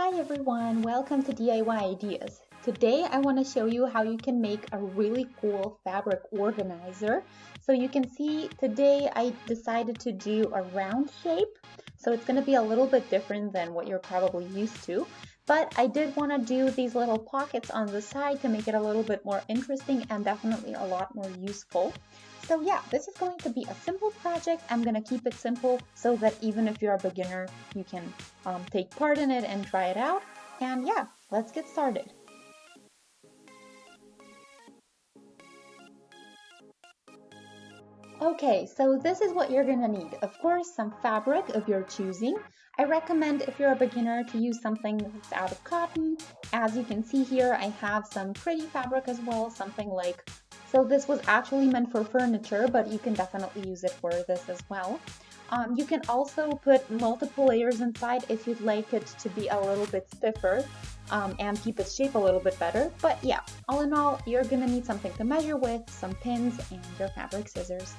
Hi everyone, welcome to DIY Ideas. Today I want to show you how you can make a really cool fabric organizer. So you can see today I decided to do a round shape. So it's going to be a little bit different than what you're probably used to. But I did want to do these little pockets on the side to make it a little bit more interesting and definitely a lot more useful. So yeah, this is going to be a simple project. I'm going to keep it simple so that even if you're a beginner, you can take part in it and try it out. And yeah, let's get started. Okay, so this is what you're going to need. Of course, some fabric of your choosing. I recommend if you're a beginner to use something that's out of cotton. As you can see here, I have some pretty fabric as well, something like, so this was actually meant for furniture, but you can definitely use it for this as well. You can also put multiple layers inside if you'd like it to be a little bit stiffer and keep its shape a little bit better. But yeah, all in all, you're gonna need something to measure with, some pins, and your fabric scissors.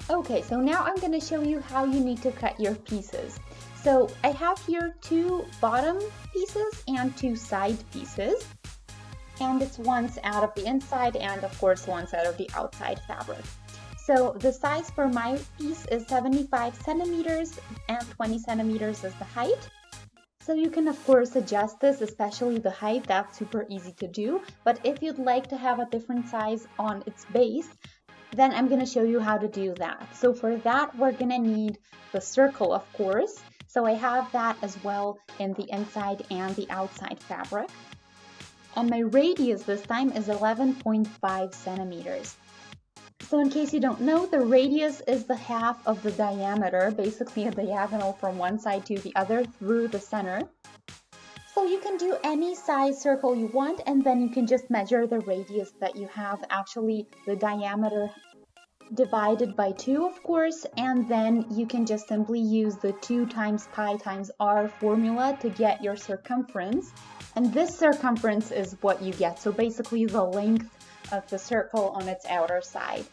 Okay, so now I'm gonna show you how you need to cut your pieces. So I have here two bottom pieces and two side pieces. And it's once out of the inside and of course once out of the outside fabric. So the size for my piece is 75 centimeters and 20 centimeters is the height. So you can of course adjust this, especially the height, that's super easy to do. But if you'd like to have a different size on its base, then I'm going to show you how to do that. So for that, we're going to need the circle, of course. So I have that as well in the inside and the outside fabric. And my radius this time is 11.5 centimeters. So in case you don't know, the radius is the half of the diameter, basically a diagonal from one side to the other through the center. So you can do any size circle you want, and then you can just measure the radius that you have, actually the diameter divided by 2, of course, and then you can just simply use the 2 times pi times r formula to get your circumference. And this circumference is what you get, so basically the length of the circle on its outer side.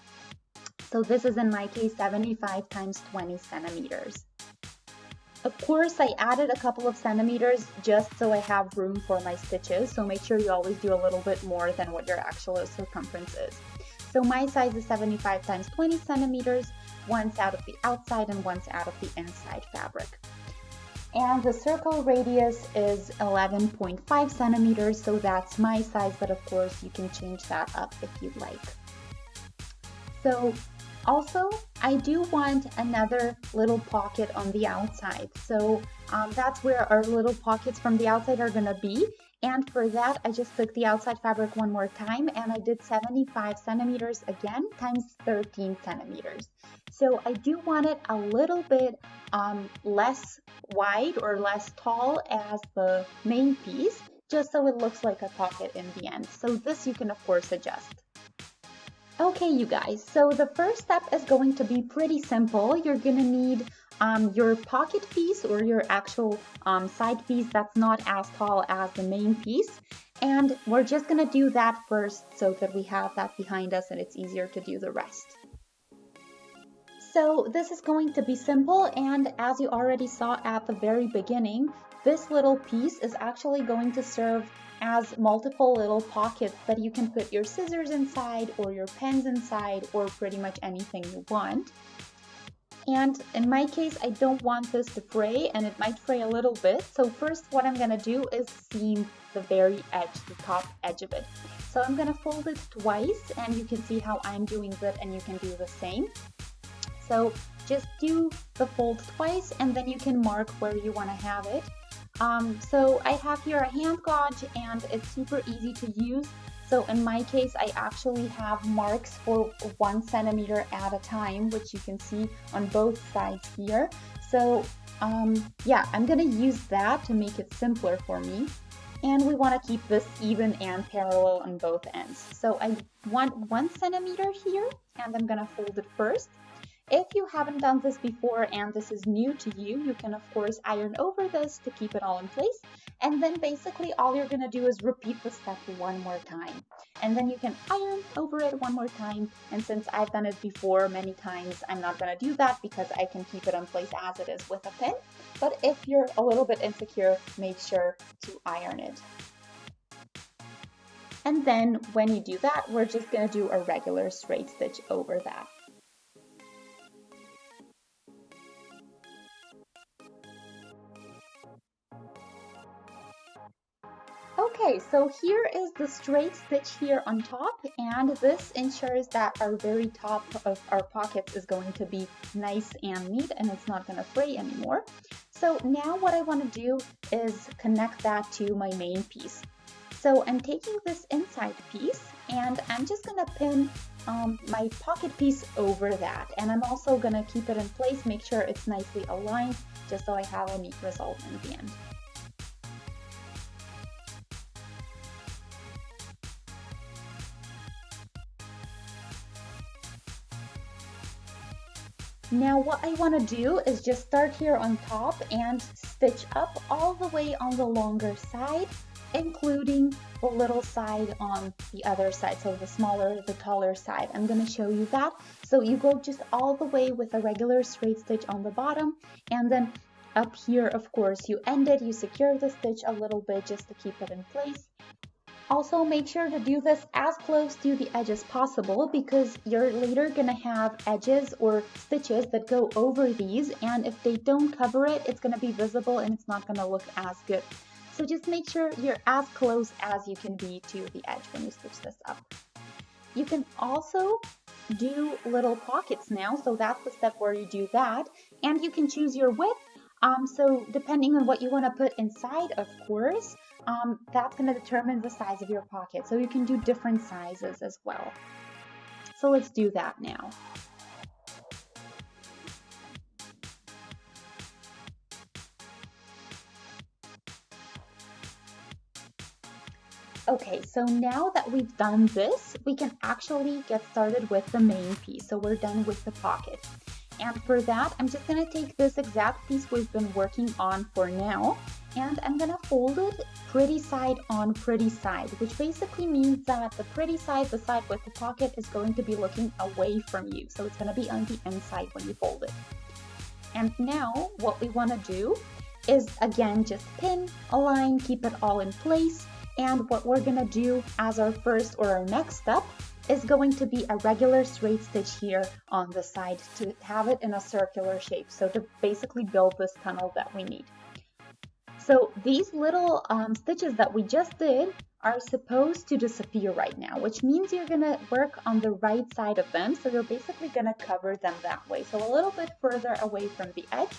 So this is in my case 75 times 20 centimeters. Of course, I added a couple of centimeters just so I have room for my stitches, so make sure you always do a little bit more than what your actual circumference is. So my size is 75 times 20 centimeters, once out of the outside and once out of the inside fabric. And the circle radius is 11.5 centimeters, so that's my size, but of course you can change that up if you'd like. So also, I do want another little pocket on the outside. So that's where our little pockets from the outside are gonna be. And for that, I just took the outside fabric one more time and I did 75 centimeters again times 13 centimeters. So I do want it a little bit less wide or less tall as the main piece, just so it looks like a pocket in the end. So this you can of course adjust. Okay, you guys, so the first step is going to be pretty simple. You're gonna need your pocket piece or your actual side piece that's not as tall as the main piece. And we're just gonna do that first so that we have that behind us and it's easier to do the rest. So this is going to be simple, and as you already saw at the very beginning, this little piece is actually going to serve as multiple little pockets that you can put your scissors inside or your pens inside or pretty much anything you want. And in my case, I don't want this to fray, and it might fray a little bit. So first what I'm gonna do is seam the very edge, the top edge of it. So I'm gonna fold it twice, and you can see how I'm doing that, and you can do the same. So just do the fold twice, and then you can mark where you wanna have it. So I have here a hand gauge and it's super easy to use. So in my case, I actually have marks for 1 centimeter at a time, which you can see on both sides here. So yeah, I'm gonna use that to make it simpler for me. And we wanna keep this even and parallel on both ends. So I want 1 centimeter here, and I'm gonna fold it first. If you haven't done this before and this is new to you, you can of course iron over this to keep it all in place. And then basically all you're gonna do is repeat the step one more time. And then you can iron over it one more time. And since I've done it before many times, I'm not gonna do that because I can keep it in place as it is with a pin. But if you're a little bit insecure, make sure to iron it. And then when you do that, we're just gonna do a regular straight stitch over that. Okay, so here is the straight stitch here on top, and this ensures that our very top of our pockets is going to be nice and neat and it's not going to fray anymore. So now what I want to do is connect that to my main piece. So I'm taking this inside piece and I'm just going to pin my pocket piece over that, and I'm also going to keep it in place, make sure it's nicely aligned just so I have a neat result in the end. Now what I want to do is just start here on top and stitch up all the way on the longer side, including the little side on the other side, so the smaller, the taller side. I'm going to show you that. So you go just all the way with a regular straight stitch on the bottom, and then up here, of course, you end it, you secure the stitch a little bit just to keep it in place. Also, make sure to do this as close to the edge as possible because you're later going to have edges or stitches that go over these, and if they don't cover it, it's going to be visible and it's not going to look as good. So just make sure you're as close as you can be to the edge when you stitch this up. You can also do little pockets now, so that's the step where you do that, and you can choose your width. So depending on what you want to put inside, of course, that's going to determine the size of your pocket. So you can do different sizes as well. So let's do that now. Okay, so now that we've done this, we can actually get started with the main piece. So we're done with the pocket. And for that, I'm just going to take this exact piece we've been working on for now, and I'm going to fold it pretty side on pretty side, which basically means that the pretty side, the side with the pocket, is going to be looking away from you. So it's going to be on the inside when you fold it. And now what we want to do is, again, just pin, align, keep it all in place. And what we're going to do as our first or our next step is going to be a regular straight stitch here on the side to have it in a circular shape. So to basically build this tunnel that we need. So these little stitches that we just did are supposed to disappear right now, which means you're going to work on the right side of them. So you're basically going to cover them that way. So a little bit further away from the edge.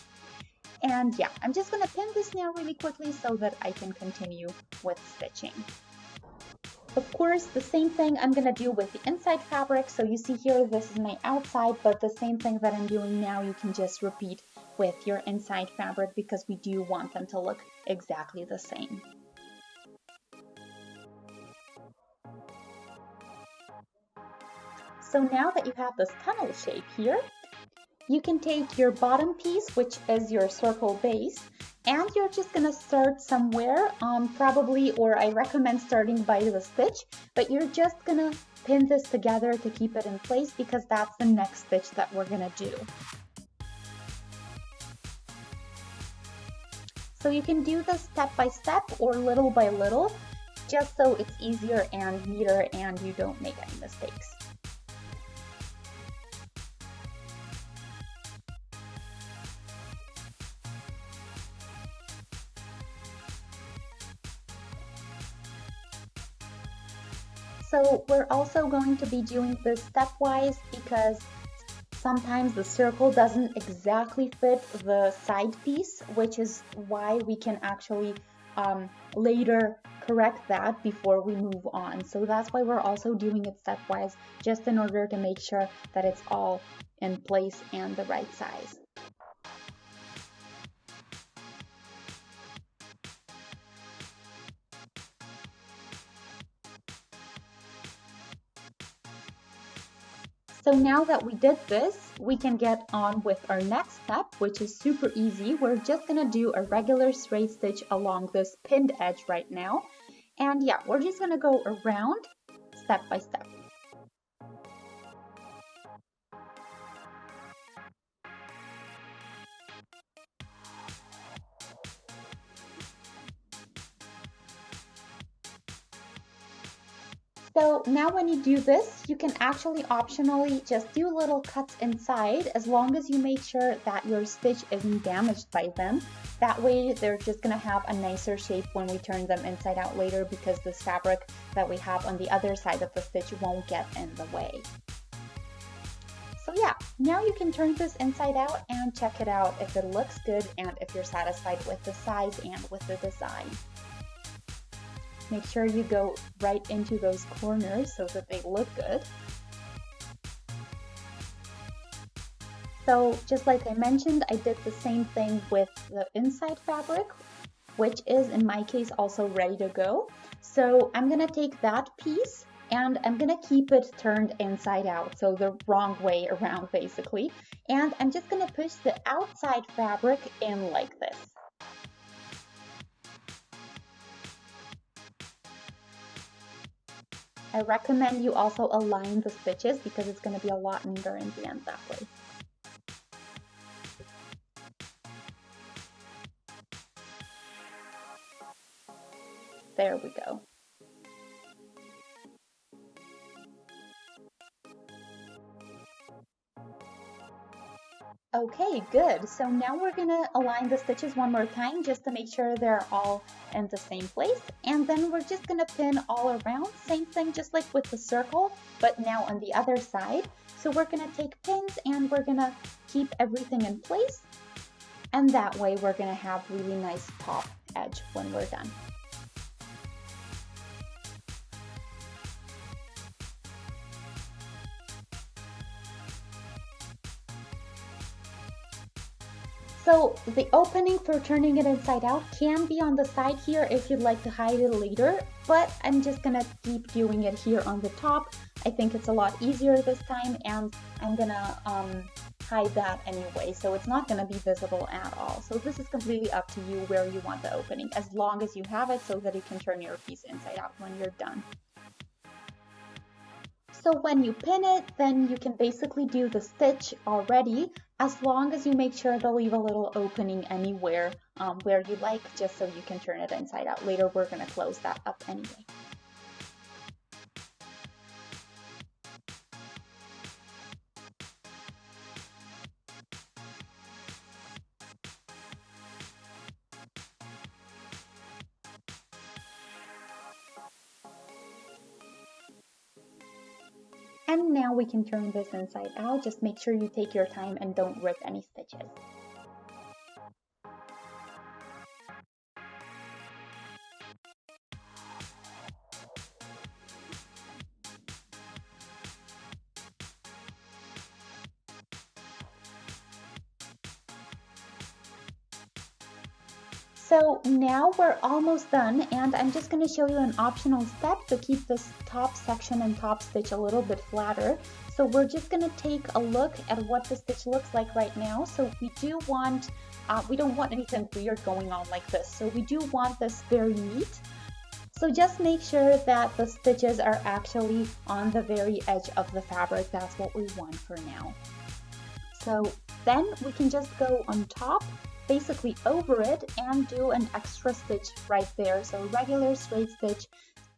And yeah, I'm just going to pin this now really quickly so that I can continue with stitching. Of course, the same thing I'm going to do with the inside fabric. So you see here, this is my outside, but the same thing that I'm doing now, you can just repeat with your inside fabric because we do want them to look exactly the same. So now that you have this tunnel shape here, you can take your bottom piece, which is your circle base, and you're just going to start somewhere, probably, or I recommend starting by the stitch, but you're just going to pin this together to keep it in place because that's the next stitch that we're going to do. So you can do this step by step or little by little, just so it's easier and neater and you don't make any mistakes. So we're also going to be doing this stepwise because sometimes the circle doesn't exactly fit the side piece, which is why we can actually later correct that before we move on. So that's why we're also doing it stepwise, just in order to make sure that it's all in place and the right size. So now that we did this, we can get on with our next step, which is super easy. We're just gonna do a regular straight stitch along this pinned edge right now. And yeah, we're just gonna go around step by step. So now when you do this, you can actually optionally just do little cuts inside as long as you make sure that your stitch isn't damaged by them. That way they're just going to have a nicer shape when we turn them inside out later, because this fabric that we have on the other side of the stitch won't get in the way. So yeah, now you can turn this inside out and check it out if it looks good and if you're satisfied with the size and with the design. Make sure you go right into those corners so that they look good. So just like I mentioned, I did the same thing with the inside fabric, which is in my case also ready to go. So I'm gonna take that piece and I'm gonna keep it turned inside out, so the wrong way around basically. And I'm just gonna push the outside fabric in like this. I recommend you also align the stitches because it's going to be a lot neater in the end that way. There we go. Okay, good. So now we're gonna align the stitches one more time just to make sure they're all in the same place. And then we're just gonna pin all around. Same thing, just like with the circle, but now on the other side. So we're gonna take pins and we're gonna keep everything in place. And that way we're gonna have really nice top edge when we're done. So the opening for turning it inside out can be on the side here if you'd like to hide it later, but I'm just gonna keep doing it here on the top. I think it's a lot easier this time, and I'm gonna hide that anyway, so it's not gonna be visible at all. So this is completely up to you where you want the opening, as long as you have it so that you can turn your piece inside out when you're done. So when you pin it, then you can basically do the stitch already, as long as you make sure to leave a little opening anywhere where you like, just so you can turn it inside out. Later we're going to close that up anyway. And now we can turn this inside out. Just make sure you take your time and don't rip any stitches. So now we're almost done, and I'm just going to show you an optional step to keep this top section and top stitch a little bit flatter. So we're just going to take a look at what the stitch looks like right now. So we don't want anything weird going on like this. So we do want this very neat. So just make sure that the stitches are actually on the very edge of the fabric. That's what we want for now. So then we can just go on top, basically over it, and do an extra stitch right there. So regular straight stitch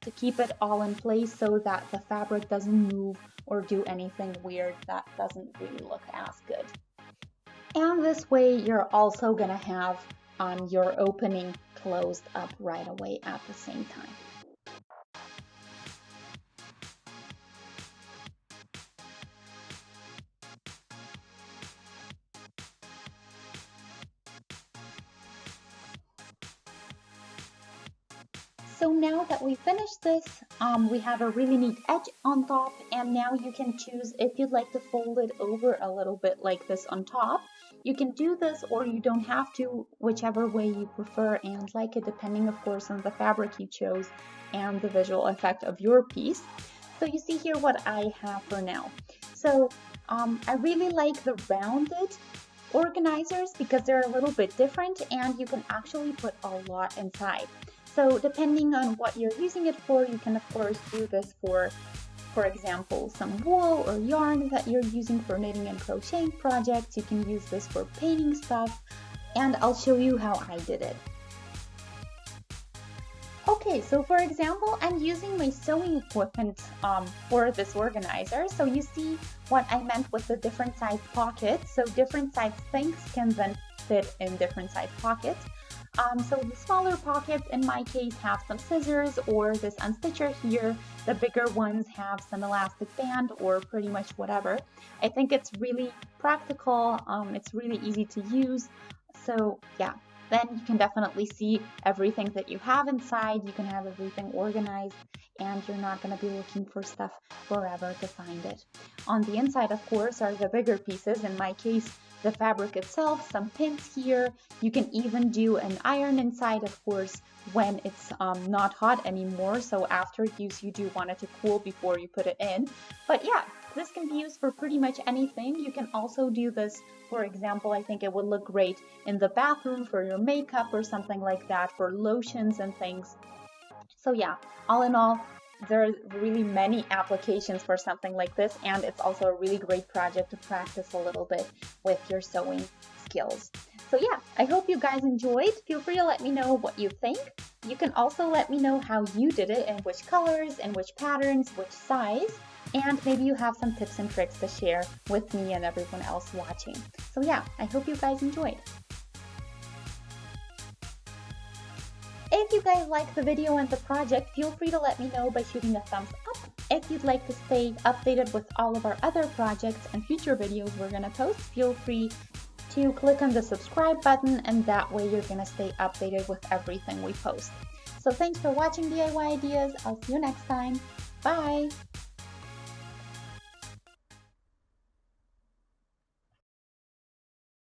to keep it all in place so that the fabric doesn't move or do anything weird that doesn't really look as good. And this way you're also gonna have your opening closed up right away at the same time. So now that we finished this, we have a really neat edge on top, and now you can choose if you'd like to fold it over a little bit like this on top. You can do this or you don't have to, whichever way you prefer and like it, depending of course on the fabric you chose and the visual effect of your piece. So you see here what I have for now. So So I really like the rounded organizers because they're a little bit different and you can actually put a lot inside. So depending on what you're using it for, you can of course do this for example, some wool or yarn that you're using for knitting and crocheting projects. You can use this for painting stuff, and I'll show you how I did it. Okay, so for example, I'm using my sewing equipment for this organizer. So you see what I meant with the different size pockets. So different size things can then fit in different size pockets. So the smaller pockets in my case have some scissors or this unstitcher here. The bigger ones have some elastic band or pretty much whatever. I think it's really practical. It's really easy to use. So yeah. Then you can definitely see everything that you have inside. You can have everything organized and you're not going to be looking for stuff forever to find it. On the inside, of course, are the bigger pieces. In my case, the fabric itself, some pins here. You can even do an iron inside, of course, when it's not hot anymore. So after use, you do want it to cool before you put it in. But yeah, this can be used for pretty much anything. You can also do this, for example, I think it would look great in the bathroom for your makeup or something like that, for lotions and things. So yeah, all in all, there are really many applications for something like this, and it's also a really great project to practice a little bit with your sewing skills. So yeah, I hope you guys enjoyed. Feel free to let me know what you think. You can also let me know how you did it and which colors and which patterns, which size, and maybe you have some tips and tricks to share with me and everyone else watching. So yeah, I hope you guys enjoyed. If you guys like the video and the project, feel free to let me know by shooting a thumbs up. If you'd like to stay updated with all of our other projects and future videos we're going to post, feel free to click on the subscribe button, and that way you're going to stay updated with everything we post. So thanks for watching DIY Ideas. I'll see you next time. Bye!